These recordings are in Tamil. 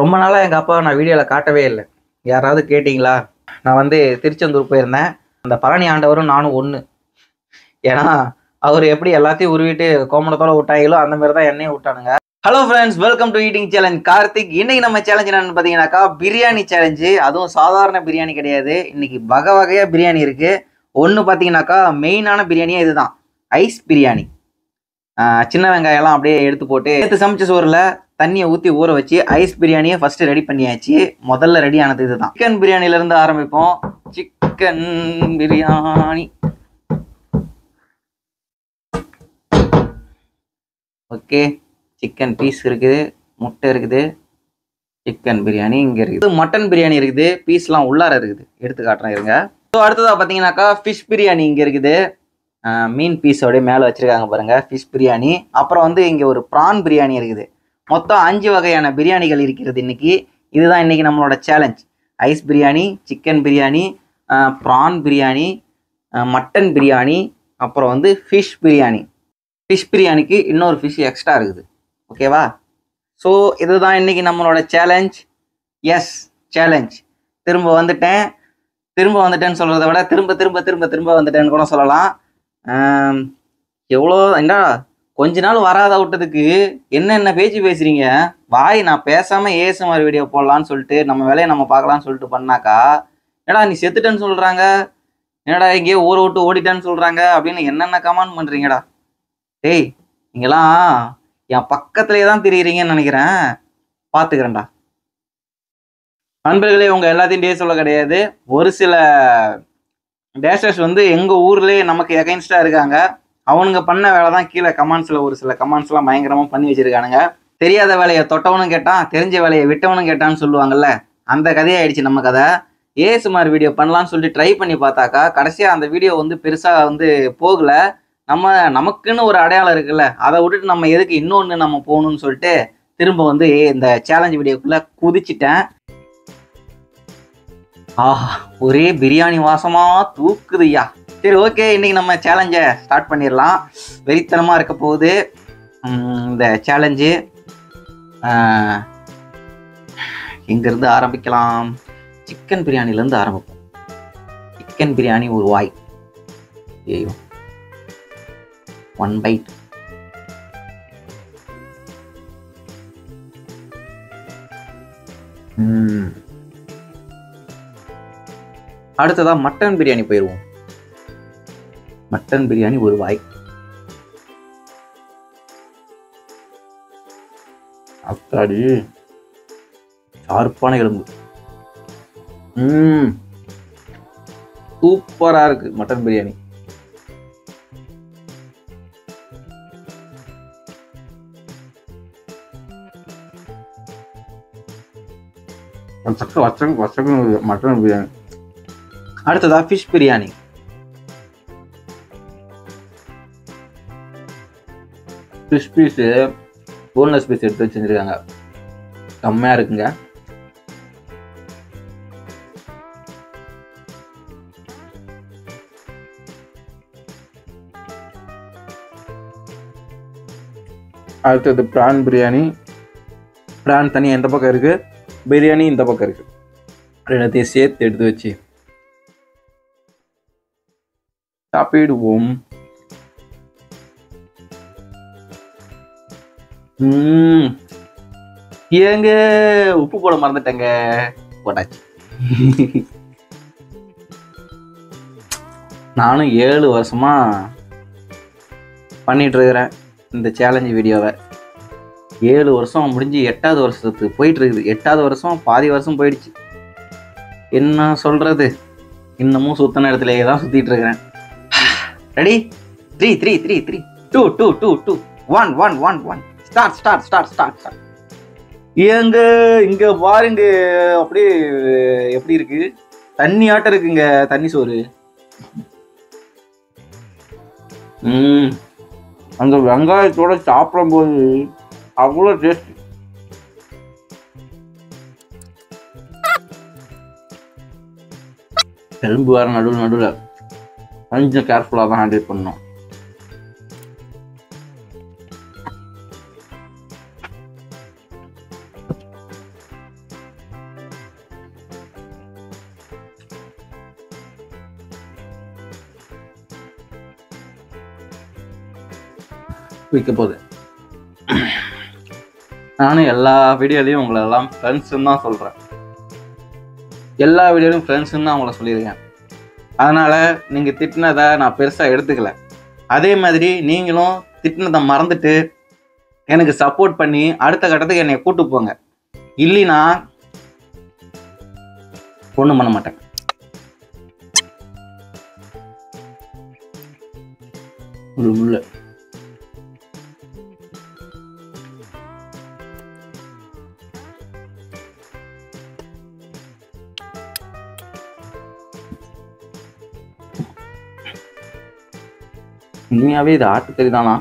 ரொம்ப நாளா எங்க அப்பாவை நான் வீடியோல காட்டவே இல்ல. யாராவது கேட்டீங்களா? நான் திருச்செந்தூர் போயிருந்தேன். அந்த பழனி ஆண்டவரும் நானும் ஒண்ணு. ஏன்னா, அவரு எப்படி எல்லாத்தையும் உருவிட்டு கோமணத்தோட விட்டாங்களோ, அந்த மாரி தான் என்னையும் விட்டானுங்க. Hello friends, welcome to eating challenge Karthik. இன்னைக்கு நம்ம சேலஞ்ச் என்னன்னு பார்த்தீங்கன்னாக்கா, பிரியாணி சேலஞ்சு. அதுவும் சாதாரண பிரியாணி கிடையாது. இன்னைக்கு வகை வகையா பிரியாணி இருக்கு. ஒண்ணு பார்த்தீங்கன்னாக்கா, மெயினான பிரியாணியே இதுதான். ஐஸ் பிரியாணி. சின்ன வெங்காயம்லாம் அப்படியே எடுத்து போட்டு நேற்று சமைச்ச சோறுல தண்ணியை ஊற்றி ஊற வச்சு ஐஸ் பிரியாணியை ஃபர்ஸ்ட் ரெடி பண்ணியாச்சு. முதல்ல ரெடி ஆனது இதுதான். சிக்கன் பிரியாணில இருந்து ஆரம்பிப்போம். Chicken biryani. Okay, chicken piece இருக்குது, முட்டை இருக்குது, சிக்கன் பிரியாணி இங்க இருக்குது, மட்டன் பிரியாணி இருக்குது, பீஸ்லாம் உள்ளார இருக்குது. எடுத்து காட்டுறேன் இருங்க. ஸோ அடுத்ததாக பார்த்தீங்கன்னாக்கா ஃபிஷ் பிரியாணி இங்கே இருக்குது. மீன் பீஸோட மேலே வச்சிருக்காங்க பாருங்க, ஃபிஷ் பிரியாணி. அப்புறம் இங்கே ஒரு ப்ரான் பிரியாணி இருக்குது. மொத்தம் 5 வகையான பிரியாணிகள் இருக்கிறது இன்னைக்கு. இதுதான் இன்னைக்கு நம்மளோட challenge. Ice biryani, chicken biryani, prawn biryani, mutton biryani, அப்புறம் ஃபிஷ் பிரியாணி. ஃபிஷ் பிரியாணிக்கு இன்னொரு ஃபிஷ் எக்ஸ்ட்ரா இருக்குது. ஓகேவா? ஸோ இதுதான் இன்னைக்கு நம்மளோட சேலஞ்ச். S, challenge. திரும்ப வந்துட்டேன்னு சொல்கிறத விட திரும்ப வந்துட்டேன்னு கூட சொல்லலாம். எவ்வளோ என்ன கொஞ்ச நாள் வராத விட்டதுக்கு என்ன பேச்சு பேசுறீங்க? வாய் நான் பேசாமல் ஏஎஸ்எம்ஆர் வீடியோ போடலான்னு சொல்லிட்டு நம்ம வேலையை நம்ம பார்க்கலான்னு சொல்லிட்டு பண்ணாக்கா, என்னடா நீ செத்துட்டேன்னு சொல்கிறாங்க, என்னடா இங்கேயே ஊரை விட்டு ஓடிட்டேன்னு சொல்கிறாங்க அப்படின்னு என்னென்ன கமெண்ட் பண்ணுறீங்கடா. டேய், நீங்களாம் என் பக்கத்துலேயே தான் தெரியுறீங்கன்னு நினைக்கிறேன். பார்த்துக்கிறேன்டா. நண்பர்களே, உங்கள் எல்லாத்தையும் டே சொல்ல கிடையாது. ஒரு சில டேஷர்ஸ் எங்கள் ஊர்லேயே நமக்கு எகைன்ஸ்டாக இருக்காங்க. அவனுங்க பண்ண வேலை தான் கீழே கமெண்ட்ஸில் ஒரு சில கமெண்ட்ஸ்லாம் பயங்கரமாக பண்ணி வச்சுருக்கானுங்க. தெரியாத வேலையை தொட்டவனும் கேட்டான், தெரிஞ்ச வேலையை விட்டவனும் கேட்டான்னு சொல்லுவாங்கல்ல, அந்த கதையாயிடுச்சு நம்ம கதை. ஏஎஸ்எம்ஆர் வீடியோ பண்ணலான்னு சொல்லிட்டு ட்ரை பண்ணி பார்த்தாக்கா, கடைசியாக அந்த வீடியோ பெருசாக போகலை. நமக்குன்னு ஒரு அடையாளம் இருக்குல்ல, அதை விட்டுட்டு நம்ம எதுக்கு இன்னொன்று நம்ம போகணும்னு சொல்லிட்டு திரும்ப இந்த சேலஞ்ச் வீடியோக்குள்ளே குதிச்சிட்டேன். ஆஹா, ஒரே பிரியாணி வாசமா தூக்குதுய்யா. சரி, ஓகே, இன்னைக்கு நம்ம சேலஞ்சை ஸ்டார்ட் பண்ணிடலாம். வெறித்தனமாக இருக்க போகுது இந்த சேலஞ்சு. எங்கேருந்து ஆரம்பிக்கலாம்? சிக்கன் பிரியாணிலேருந்து ஆரம்பிப்போம். சிக்கன் பிரியாணி ஒரு வாய். ஐயோ, 1 bite. அடுத்ததா மட்டன் பிரியாணி போயிடுவோம். மட்டன் பிரியாணி ஒரு வாய். அப்பாடி, ஷார்ப்பான எலும்பு. சூப்பரா இருக்கு மட்டன் பிரியாணி. மட்டன் பிரியாணி. அடுத்ததா fish biryani. Fish piece boneless piece எடுத்து வச்சுருக்காங்க. செம்மையாக இருக்குங்க. அடுத்தது ப்ரான் பிரியாணி. ப்ரான் தனியாக இந்த பக்கம் இருக்குது, பிரியாணி இந்த பக்கம் இருக்குது. ரெண்டத்தையும் சேர்த்து எடுத்து வச்சு சாப்பிடுவோம். ஏங்க உப்பு போட மறந்துட்டேங்க, போட்டாச்சு. நானும் 7 வருஷமா பண்ணிட்டு இருக்கிறேன் இந்த சேலஞ்சு வீடியோவை. 7 வருஷம் முடிஞ்சு 8வது வருஷத்துக்கு போயிட்டு இருக்குது. 8வது வருஷம் பாதி வருஷம் போயிடுச்சு. என்ன சொல்றது, இன்னமும் சுத்தின இடத்துலயே தான் சுத்திட்டு இருக்கிறேன். ரெடி? 3 3 3 3 2 2 2 2 1 1 1 1 ஸ்டார்ட். ஏங்க இங்க பாருங்க, அப்படியே எப்படி இருக்கு, தண்ணி ஆட்டம் இருக்குங்க, தண்ணி சோறு. அந்த வெங்காயத்தோட சாப்பிடும் போது அவ்வளோ டேஸ்ட். எலும்பு வேற நடுவில் கொஞ்சம் கேர்ஃபுல்லாக தான் ஹேண்டில் பண்ணணும். விற்க போகுது. நானும் எல்லா வீடியோலையும் உங்களெல்லாம் ஃப்ரெண்ட்ஸுன்னு தான் சொல்கிறேன். எல்லா வீடியோலையும் ஃப்ரெண்ட்ஸுன்னு தான் அவங்கள சொல்லியிருக்கேன். அதனால் நீங்கள் திட்டினதை நான் பெருசாக எடுத்துக்கல. அதே மாதிரி நீங்களும் திட்டினதை மறந்துட்டு எனக்கு சப்போர்ட் பண்ணி அடுத்த கட்டத்துக்கு என்னை கூட்டு போங்க. இல்லைன்னா ஒன்றும் பண்ண மாட்டேன். உள்ள உண்மையாவே இது ஆட்டுக்கறி தானா?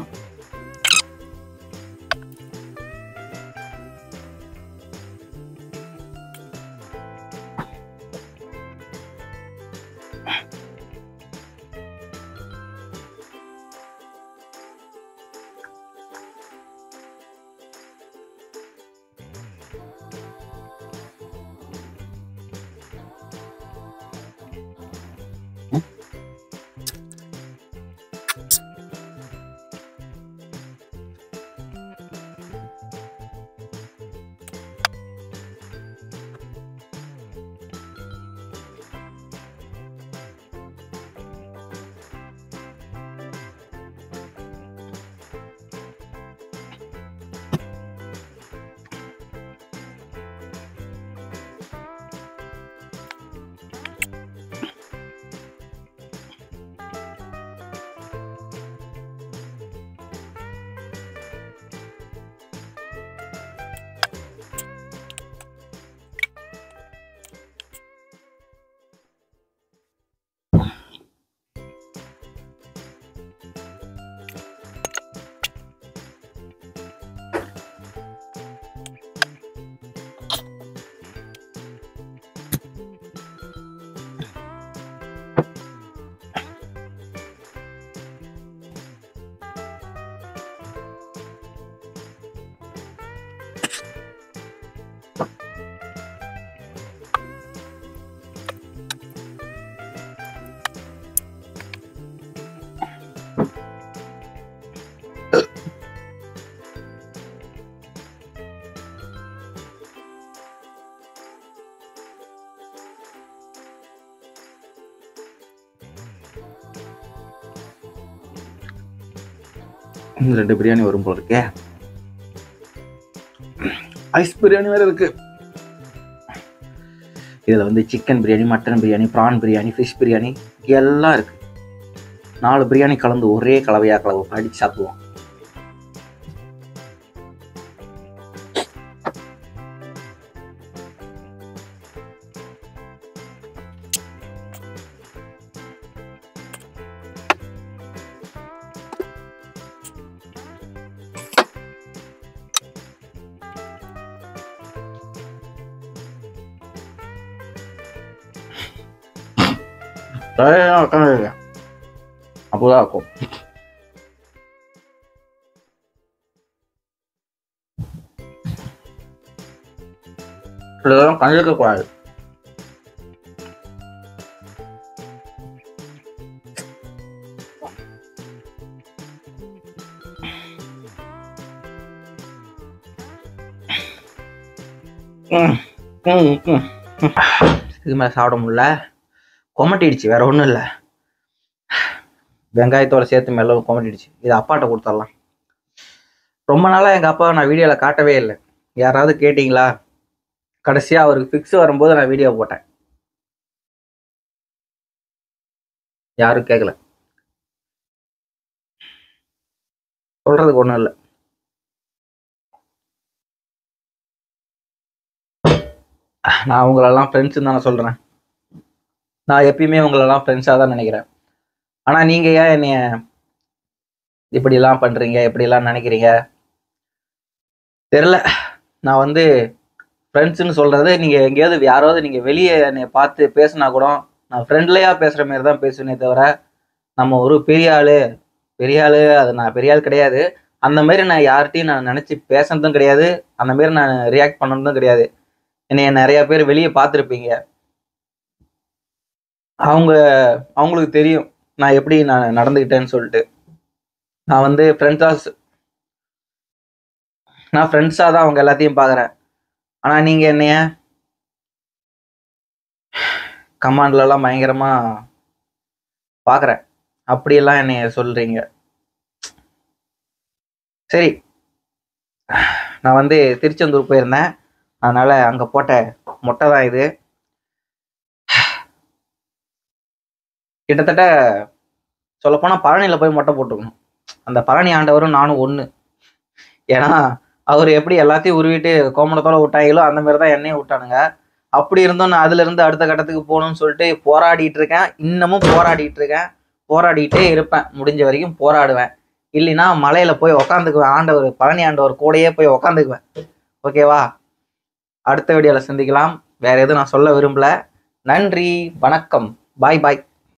இந்த 2 பிரியாணி வரும் போல இருக்கே. ஐஸ் பிரியாணி வேற இருக்கு. இதுல வந்து சிக்கன் பிரியாணி, மட்டன் பிரியாணி, பிரான் பிரியாணி, ஃபிஷ் பிரியாணி எல்லாம் இருக்கு. 4 பிரியாணி கலந்து ஒரே கலவையா அடிச்சு சாப்பிடுவோம். அப்போதான் இருக்கும். இதெல்லாம் கண்டிக்க கூடாது. இது மேலே சாப்பிட முடியல, கொமட்டிடுச்சு. வேற ஒன்றும் இல்லை, வெங்காயத்தோட சேர்த்து மேலே கொமட்டிடுச்சு. இது அப்பாட்ட கொடுத்துடலாம். ரொம்ப நாளாக எங்கள் அப்பாவை நான் வீடியோவில் காட்டவே இல்லை. யாராவது கேட்டிங்களா? கடைசியாக அவருக்கு ஃபிக்ஸ் வரும்போது நான் வீடியோ போட்டேன். யாரும் கேட்கல. சொல்றதுக்கு ஒன்றும் இல்லை. நான் உங்களெல்லாம் ஃப்ரெண்ட்ஸுன்னு தானே சொல்கிறேன். நான் எப்பயுமே உங்களெல்லாம் ஃப்ரெண்ட்ஸாக தான் நினைக்கிறேன். ஆனால் நீங்கள் ஏன் என்னைய இப்படிலாம் பண்ணுறீங்க, இப்படிலாம் நினைக்கிறீங்க தெரில. நான் வந்து ஃப்ரெண்ட்ஸுன்னு சொல்கிறது, நீங்கள் எங்கேயாவது யாராவது நீங்கள் வெளியே என்னை பார்த்து பேசுனா கூட நான் ஃப்ரெண்ட்லியாக பேசுகிற மாரி தான் பேசுவேனே தவிர, நம்ம ஒரு பெரிய ஆள் அது நான் பெரிய ஆள் கிடையாது. அந்த மாதிரி நான் யார்கிட்டையும் நான் நினச்சி பேசுனதும் கிடையாது. அந்த மாரி நான் ரியாக்ட் பண்ணதும் கிடையாது. என்னைய நிறையா பேர் வெளியே பார்த்துருப்பீங்க. அவங்களுக்கு தெரியும் நான் எப்படி நான் நடந்துக்கிட்டேன்னு சொல்லிட்டு. நான் வந்து ஃப்ரெண்ட்ஸாக நான் ஃப்ரெண்ட்ஸாக தான் அவங்க எல்லாத்தையும் பார்க்குறேன். ஆனால் நீங்கள் என்னைய கமாண்ட்லலாம் பயங்கரமாக பார்க்குறேன், அப்படியெல்லாம் என்னைய சொல்கிறீங்க. சரி, நான் வந்து திருச்செந்தூர் போயிருந்தேன், அதனால் அங்கே போட்ட மொட்டை தான் இது. கிட்டத்தட்ட சொல்லப்போனால் பழனியில் போய் மொட்டை போட்டுக்கணும். அந்த பழனி ஆண்டவரும் நானும் ஒன்று. ஏன்னா அவர் எப்படி எல்லாத்தையும் உருவிட்டு கோமணத்தோட விட்டாங்களோ அந்த மாதிரி தான் என்னையும் விட்டானுங்க. அப்படி இருந்தும் நான் அதுலேருந்து அடுத்த கட்டத்துக்கு போகணும்னு சொல்லிட்டு போராடிட்டு இருக்கேன். இன்னமும் போராடிட்டு இருக்கேன், போராடிட்டே இருப்பேன். முடிஞ்ச வரைக்கும் போராடுவேன். இல்லைன்னா மலையில் போய் உக்காந்துக்குவேன், ஆண்டவர் பழனி ஆண்டவர் கூடயே போய் உக்காந்துக்குவேன். ஓகேவா? அடுத்த வீடியோவில் சந்திக்கலாம். வேற எதுவும் நான் சொல்ல விரும்பல. நன்றி, வணக்கம், பாய் பாய்.